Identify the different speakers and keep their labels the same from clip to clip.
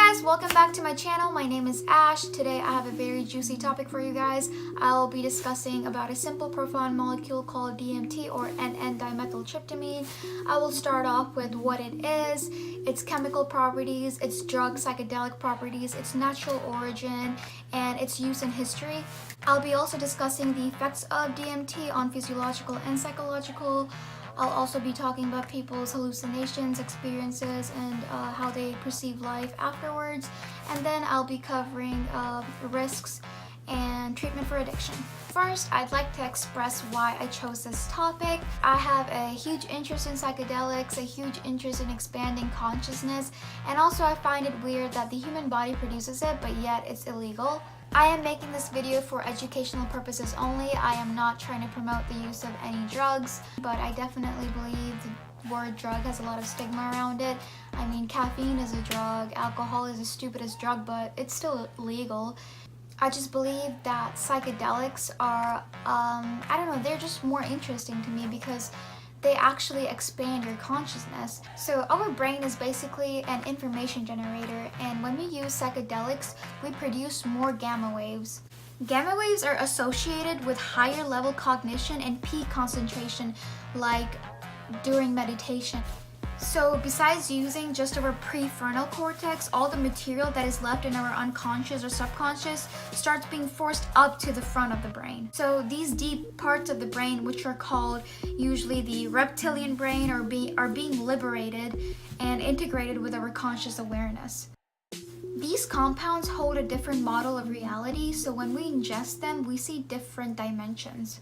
Speaker 1: guys, welcome back to my channel. My name is Ash. Today I have a very juicy topic for you guys. I'll be discussing about a simple profound molecule called DMT or N-dimethyltryptamine. I will start off with what it is, its chemical properties, its drug psychedelic properties, its natural origin, and its use in history. I'll be also discussing the effects of DMT on physiological and psychological. I'll also be talking about people's hallucinations, experiences, and how they perceive life afterwards. And then I'll be covering risks and treatment for addiction. First, I'd like to express why I chose this topic. I have a huge interest in psychedelics, a huge interest in expanding consciousness, and also I find it weird that the human body produces it, but yet it's illegal. I am making this video for educational purposes only. I am not trying to promote the use of any drugs, but I definitely believe the word drug has a lot of stigma around it. I mean, caffeine is a drug, alcohol is the stupidest drug, but it's still legal. I just believe that psychedelics are, I don't know, they're just more interesting to me because they actually expand your consciousness. So our brain is basically an information generator, and when we use psychedelics, we produce more gamma waves. Gamma waves are associated with higher level cognition and peak concentration, like during meditation. So besides using just our prefrontal cortex, all the material that is left in our unconscious or subconscious starts being forced up to the front of the brain. So these deep parts of the brain, which are called usually the reptilian brain, are being liberated and integrated with our conscious awareness. These compounds hold a different model of reality, so when we ingest them, we see different dimensions.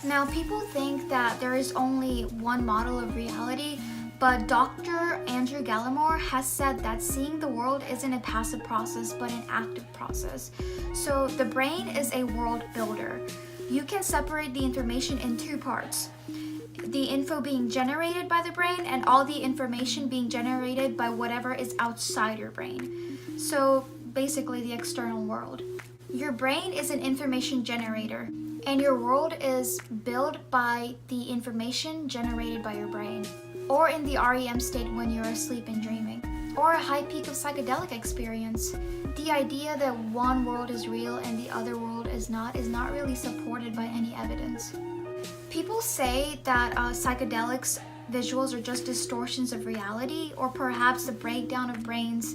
Speaker 1: Now, people think that there is only one model of reality, but Dr. Andrew Gallimore has said that seeing the world isn't a passive process, but an active process. So the brain is a world builder. You can separate the information in two parts. The info being generated by the brain and all the information being generated by whatever is outside your brain. So basically the external world. Your brain is an information generator, and your world is built by the information generated by your brain, or in the REM state when you're asleep and dreaming, or a high peak of psychedelic experience. The idea that one world is real and the other world is not really supported by any evidence. People say that psychedelics visuals are just distortions of reality, or perhaps the breakdown of brain's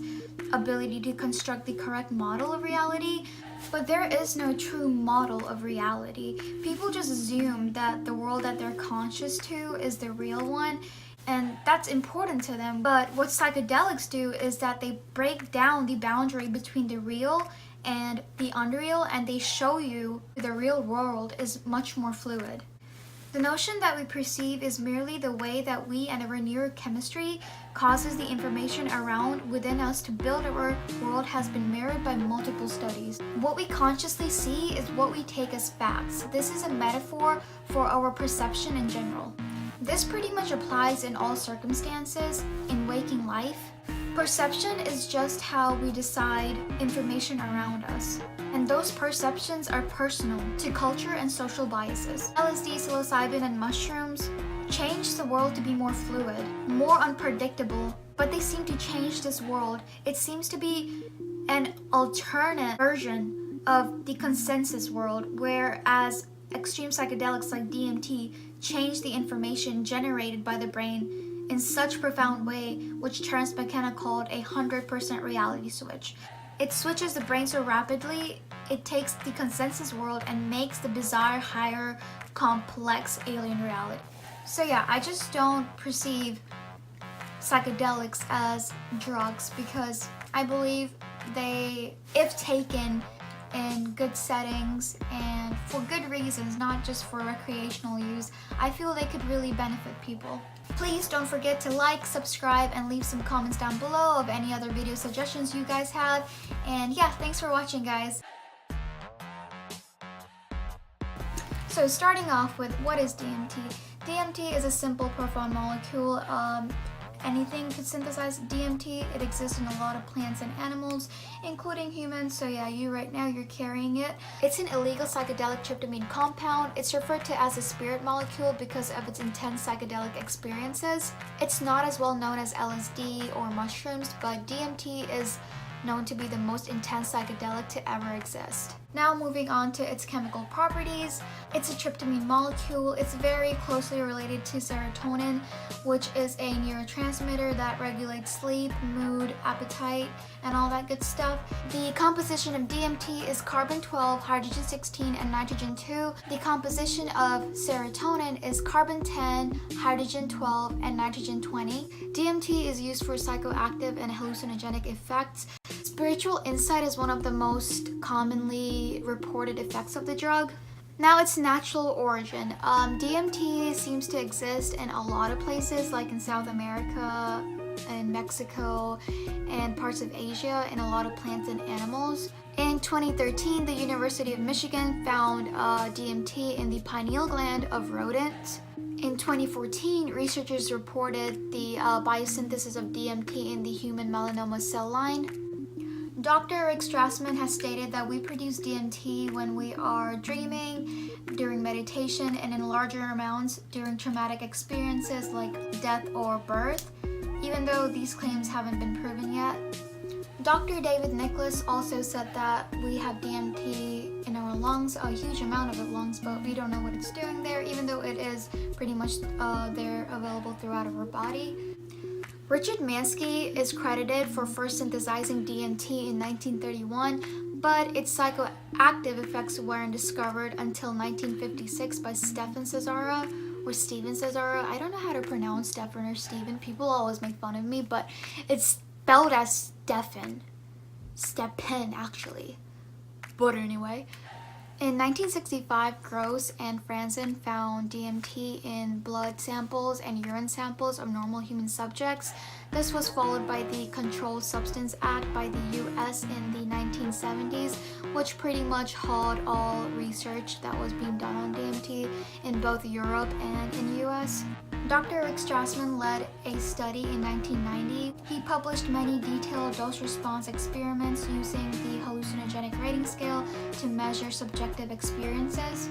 Speaker 1: ability to construct the correct model of reality. But there is no true model of reality. People just assume that the world that they're conscious to is the real one, and that's important to them. But what psychedelics do is that they break down the boundary between the real and the unreal, and they show you the real world is much more fluid. The notion that we perceive is merely the way that we and our neurochemistry causes the information around within us to build our world has been mirrored by multiple studies. What we consciously see is what we take as facts. This is a metaphor for our perception in general. This pretty much applies in all circumstances in waking life. Perception is just how we decide information around us, and those perceptions are personal to culture and social biases. LSD, psilocybin, and mushrooms change the world to be more fluid, more unpredictable, but they seem to change this world. It seems to be an alternate version of the consensus world, whereas extreme psychedelics like DMT change the information generated by the brain in such profound way, which Terence McKenna called a 100% reality switch. It switches the brain so rapidly, it takes the consensus world and makes the bizarre, higher, complex alien reality. So yeah, I just don't perceive psychedelics as drugs because I believe they, if taken in good settings and for good reasons, not just for recreational use, I feel they could really benefit people. Please don't forget to like, subscribe, and leave some comments down below of any other video suggestions you guys have. And yeah, thanks for watching, guys. So starting off with, what is DMT? DMT is a simple profound molecule. Anything could synthesize DMT. It exists in a lot of plants and animals, including humans. So yeah, you right now, you're carrying it. It's an illegal psychedelic tryptamine compound. It's referred to as a spirit molecule because of its intense psychedelic experiences. It's not as well known as LSD or mushrooms, but DMT is known to be the most intense psychedelic to ever exist. Now moving on to its chemical properties. It's a tryptamine molecule. It's very closely related to serotonin, which is a neurotransmitter that regulates sleep, mood, appetite, and all that good stuff. The composition of DMT is carbon-12, hydrogen-16, and nitrogen-2. The composition of serotonin is carbon-10, hydrogen-12, and nitrogen-20. DMT is used for psychoactive and hallucinogenic effects. Spiritual insight is one of the most commonly reported effects of the drug. Now, its natural origin. DMT seems to exist in a lot of places, like in South America, in Mexico, and parts of Asia, in a lot of plants and animals. In 2013, the University of Michigan found DMT in the pineal gland of rodents. In 2014, researchers reported the biosynthesis of DMT in the human melanoma cell line. Dr. Rick Strassman has stated that we produce DMT when we are dreaming, during meditation, and in larger amounts during traumatic experiences like death or birth, even though these claims haven't been proven yet. Dr. David Nicholas also said that we have DMT in our lungs, a huge amount of the lungs, but we don't know what it's doing there, even though it is pretty much there available throughout our body. Richard Mansky is credited for first synthesizing DMT in 1931, but its psychoactive effects weren't discovered until 1956 by Stephen Cesaro, or Steven Cesaro. I don't know how to pronounce Stephen or Steven. People always make fun of me, but it's spelled as Stephen. Stephen, actually. But anyway. In 1965, Gross and Franzen found DMT in blood samples and urine samples of normal human subjects. This was followed by the Controlled Substance Act by the US in the 1970s, which pretty much halted all research that was being done on DMT in both Europe and in the US. Dr. Rick Strassman led a study in 1990. He published many detailed dose-response experiments using the hallucinogenic rating scale to measure subjective experiences.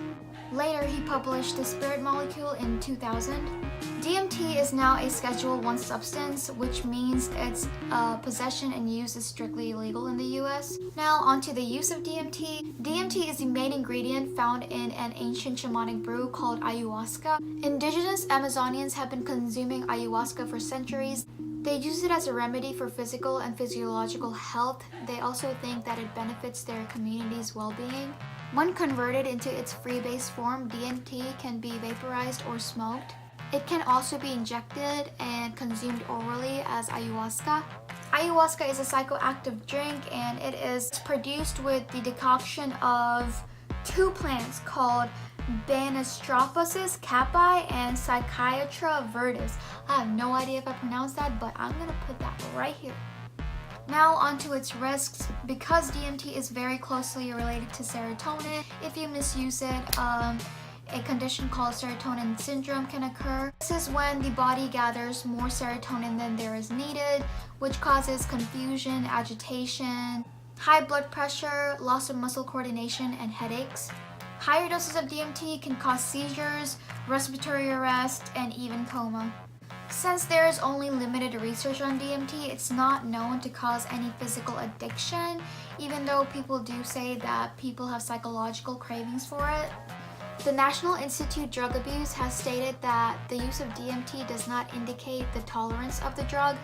Speaker 1: Later, he published the spirit molecule in 2000. DMT is now a Schedule I substance, which means its possession and use is strictly illegal in the US. Now, onto the use of DMT. DMT is the main ingredient found in an ancient shamanic brew called ayahuasca. Indigenous Amazonians have been consuming ayahuasca for centuries. They use it as a remedy for physical and physiological health. They also think that it benefits their community's well-being. When converted into its freebase form, DMT can be vaporized or smoked. It can also be injected and consumed orally as ayahuasca. Ayahuasca is a psychoactive drink, and it is produced with the decoction of two plants called Banistrophus caapi and Psychiatra verdis. I have no idea if I pronounced that, but I'm gonna put that right here. Now onto its risks. Because DMT is very closely related to serotonin, if you misuse it, a condition called serotonin syndrome can occur. This is when the body gathers more serotonin than there is needed, which causes confusion, agitation, high blood pressure, loss of muscle coordination, and headaches. Higher doses of DMT can cause seizures, respiratory arrest, and even coma. Since there is only limited research on DMT, it's not known to cause any physical addiction, even though people do say that people have psychological cravings for it. The National Institute Drug Abuse has stated that the use of DMT does not indicate the tolerance of the drug.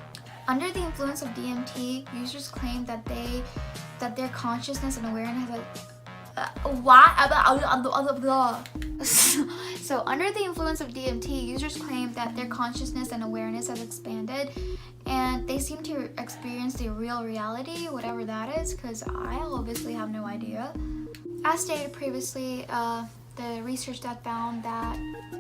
Speaker 1: Under the influence of DMT, users claim that their consciousness and awareness So under the influence of DMT, users claim that their consciousness and awareness has expanded, and they seem to experience the real reality, whatever that is, because I obviously have no idea. As stated previously, the research that found that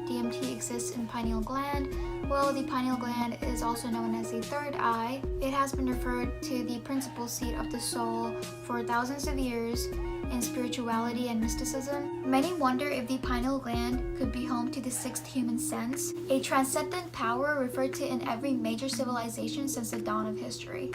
Speaker 1: DMT exists in pineal gland. Well, the pineal gland is also known as the third eye. It has been referred to the principal seat of the soul for thousands of years in spirituality and mysticism. Many wonder if the pineal gland could be home to the sixth human sense, a transcendent power referred to in every major civilization since the dawn of history.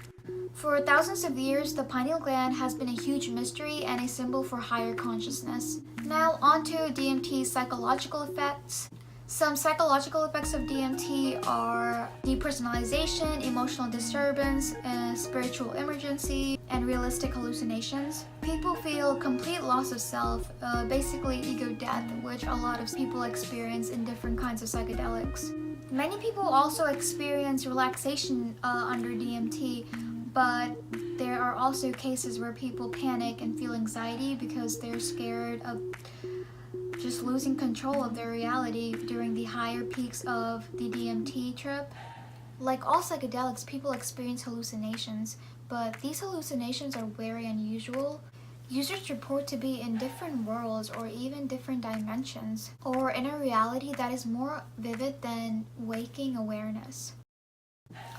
Speaker 1: For thousands of years, the pineal gland has been a huge mystery and a symbol for higher consciousness. Now onto DMT's psychological effects. Some psychological effects of DMT are depersonalization, emotional disturbance, spiritual emergency, and realistic hallucinations. People feel complete loss of self, basically ego death, which a lot of people experience in different kinds of psychedelics. Many people also experience relaxation under DMT, but there are also cases where people panic and feel anxiety because they're scared of just losing control of their reality during the higher peaks of the DMT trip. Like all psychedelics, people experience hallucinations, but these hallucinations are very unusual. Users report to be in different worlds or even different dimensions, or in a reality that is more vivid than waking awareness.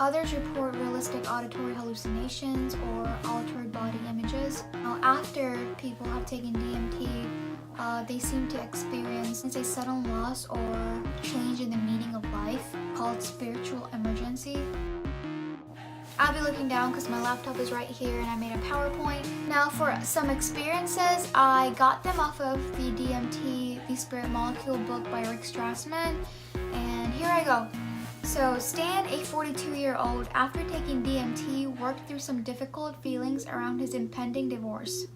Speaker 1: Others report realistic auditory hallucinations or altered body images. Now, after people have taken DMT, they seem to experience a sudden loss or change in the meaning of life called spiritual emergency. I'll be looking down because my laptop is right here and I made a PowerPoint. Now for some experiences, I got them off of the DMT, the Spirit Molecule book by Rick Strassman, and here I go. So Stan, a 42-year-old, after taking DMT, worked through some difficult feelings around his impending divorce.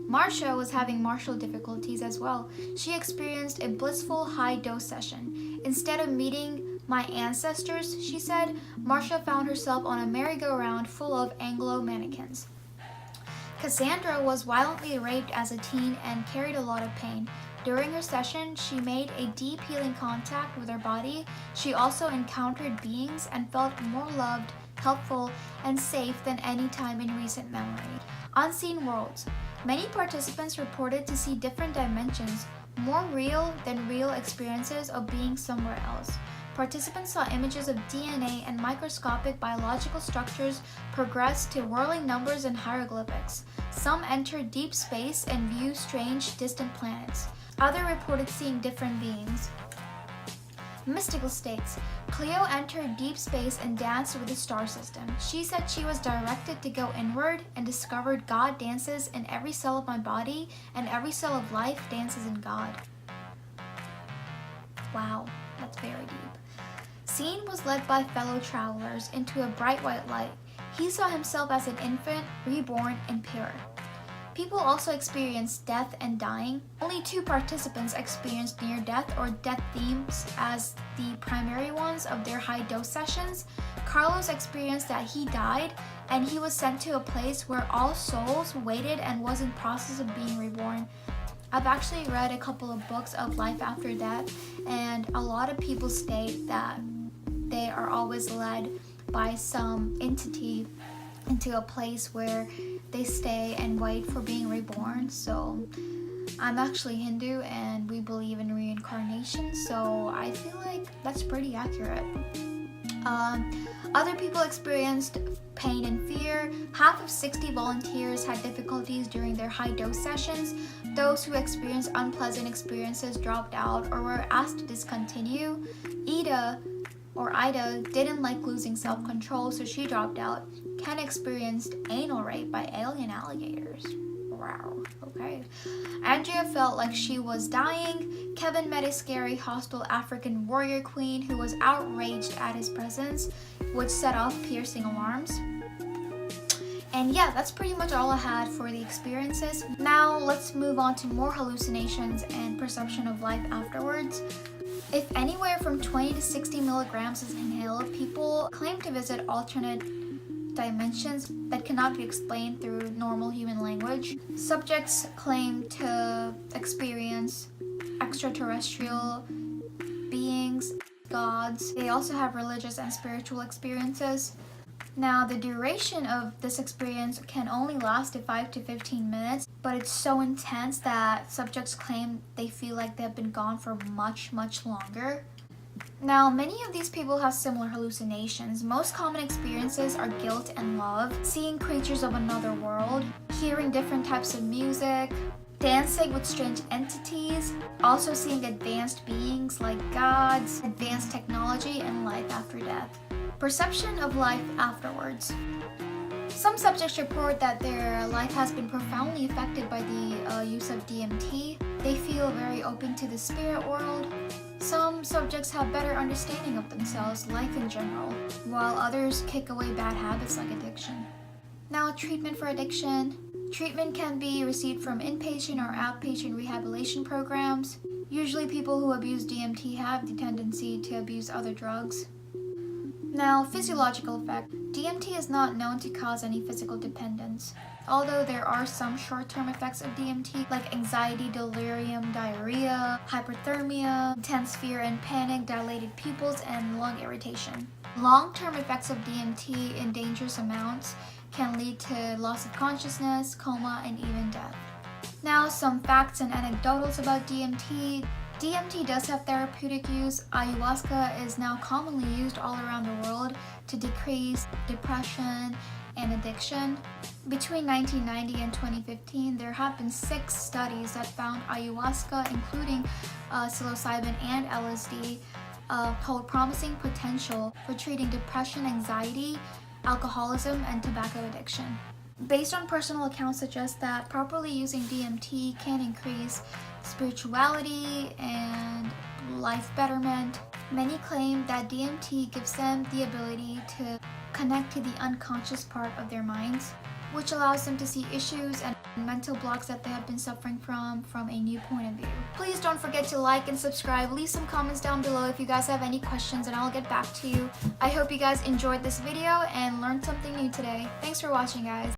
Speaker 1: Marsha was having martial difficulties as well. She experienced a blissful high-dose session. Instead of meeting my ancestors, she said, Marsha found herself on a merry-go-round full of Anglo mannequins. Cassandra was violently raped as a teen and carried a lot of pain. During her session, she made a deep healing contact with her body. She also encountered beings and felt more loved, helpful, and safe than any time in recent memory. Unseen worlds. Many participants reported to see different dimensions, more real than real experiences of being somewhere else. Participants saw images of DNA and microscopic biological structures progress to whirling numbers and hieroglyphics. Some entered deep space and viewed strange, distant planets. Others reported seeing different beings. Mystical states. Cleo entered deep space and danced with the star system. She said she was directed to go inward and discovered God dances in every cell of my body, and every cell of life dances in God. Wow, that's very deep. Scene was led by fellow travelers into a bright white light. He saw himself as an infant, reborn and pure. People also experienced death and dying. Only 2 participants experienced near-death or death themes as the primary ones of their high-dose sessions. Carlos experienced that he died and he was sent to a place where all souls waited and was in process of being reborn. I've actually read a couple of books of life after death, and a lot of people state that they are always led by some entity into a place where they stay and wait for being reborn. So I'm actually Hindu and we believe in reincarnation, so I feel like that's pretty accurate. Other people experienced pain and fear. Half of 60 volunteers had difficulties during their high-dose sessions. Those who experienced unpleasant experiences dropped out or were asked to discontinue. Ida didn't like losing self-control, so she dropped out. Ken experienced anal rape by alien alligators. Wow, okay. Andrea felt like she was dying. Kevin met a scary, hostile African warrior queen who was outraged at his presence, which set off piercing alarms. And yeah, that's pretty much all I had for the experiences. Now let's move on to more hallucinations and perception of life afterwards. If anywhere from 20 to 60 milligrams is inhaled, people claim to visit alternate dimensions that cannot be explained through normal human language. Subjects claim to experience extraterrestrial beings, gods. They also have religious and spiritual experiences. Now, the duration of this experience can only last 5 to 15 minutes, but it's so intense that subjects claim they feel like they've been gone for much, much longer. Now, many of these people have similar hallucinations. Most common experiences are guilt and love, seeing creatures of another world, hearing different types of music, dancing with strange entities, also seeing advanced beings like gods, advanced technology, and life after death. Perception of life afterwards. Some subjects report that their life has been profoundly affected by the use of DMT. They feel very open to the spirit world. Some subjects have better understanding of themselves, life in general, while others kick away bad habits like addiction. Now, treatment for addiction. Treatment can be received from inpatient or outpatient rehabilitation programs. Usually people who abuse DMT have the tendency to abuse other drugs. Now, physiological effect. DMT is not known to cause any physical dependence, although there are some short-term effects of DMT like anxiety, delirium, diarrhea, hyperthermia, intense fear and panic, dilated pupils, and lung irritation. Long-term effects of DMT in dangerous amounts can lead to loss of consciousness, coma, and even death. Now, some facts and anecdotals about DMT. DMT does have therapeutic use. Ayahuasca is now commonly used all around the world to decrease depression and addiction. Between 1990 and 2015, there have been 6 studies that found ayahuasca, including psilocybin and LSD, hold promising potential for treating depression, anxiety, alcoholism, and tobacco addiction. Based on personal accounts suggest that properly using DMT can increase spirituality and life betterment. Many claim that DMT gives them the ability to connect to the unconscious part of their minds, which allows them to see issues and mental blocks that they have been suffering from a new point of view. Please don't forget to like and subscribe. Leave some comments down below if you guys have any questions and I'll get back to you. I hope you guys enjoyed this video and learned something new today. Thanks for watching, guys.